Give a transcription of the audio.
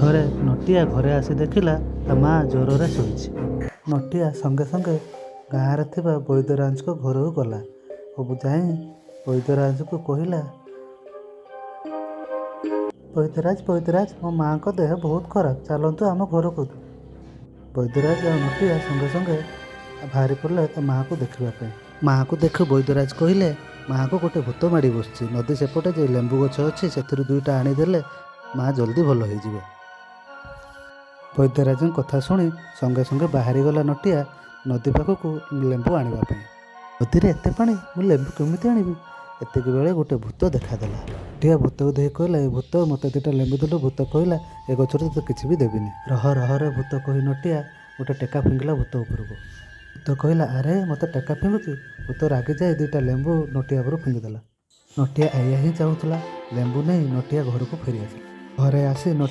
ଥରେ ନଟିଆ ଘରେ ଆସି ଦେଖିଲା ତା ମା ଜ୍ୱରରେ ଶୋଇଛି। ନଟିଆ ସଙ୍ଗେ ସଙ୍ଗେ ଗାଁରେ ଥିବା ବୈଦ୍ୟରାଜଙ୍କ ଘରକୁ ଗଲା ଓ ଯାଇ ବୈଦ୍ୟରାଜଙ୍କୁ କହିଲା, ବୈଦ୍ୟରାଜ ମୋ ମାଆଙ୍କ ଦେହ ବହୁତ ଖରାପ, ଚାଲନ୍ତୁ ଆମ ଘରକୁ। ବୈଦ୍ୟରାଜ ଆଉ ନଟିଆ ସଙ୍ଗେ ସଙ୍ଗେ ବାହାରି ପଡ଼ିଲେ ତା ମାଆକୁ ଦେଖିବା ପାଇଁ। ମାଆକୁ ଦେଖି ବୈଦ୍ୟରାଜ କହିଲେ, ମାଆକୁ ଗୋଟେ ଭୂତ ମାଡ଼ି ବସିଛି। ନଦୀ ସେପଟେ ଯେ ଲେମ୍ବୁ ଗଛ ଅଛି ସେଥିରୁ 2ଟା ଆଣିଦେଲେ ମା ଜଲ୍ଦି ଭଲ ହେଇଯିବେ। ବୈଦ୍ୟରାଜଙ୍କ କଥା ଶୁଣି ସଙ୍ଗେ ସଙ୍ଗେ ବାହାରିଗଲା ନଟିଆ ନଦୀ ପାଖକୁ ଲେମ୍ବୁ ଆଣିବା ପାଇଁ। ନଦୀରେ ଏତେ ପାଣି, ମୁଁ ଲେମ୍ବୁ କେମିତି ଆଣିବି? ଏତିକି ବେଳେ ଗୋଟେ ଭୂତ ଦେଖାଦେଲା। ନଟିଆ ଭୂତକୁ ଦେଖି କହିଲା, ଏ ଭୂତ ମୋତେ 2ଟା ଲେମ୍ବୁ ଦେଲୁ। ଭୂତ କହିଲା, ଏ ଗଛରୁ ତୋତେ କିଛି ବି ଦେବିନି। ରହରେ ଭୂତ କହି ନଟିଆ ଗୋଟେ ଟେକା ଫିଙ୍ଗିଲା ଭୂତ ଉପରକୁ। ଭୂତ କହିଲା, ଆରେ ମୋତେ ଟେକା ଫିଙ୍ଗୁଛି। ଭୂତ ରାଗିଯାଇ 2ଟା ଲେମ୍ବୁ ନଟିଆ ଉପରୁ ଫିଙ୍ଗିଦେଲା। ନଟିଆ ଏଇଆ ହିଁ ଚାହୁଁଥିଲା। ଲେମ୍ବୁ ନେଇ ନଟିଆ ଘରକୁ ଫେରି ଆସିଲା। ଘରେ ଆସି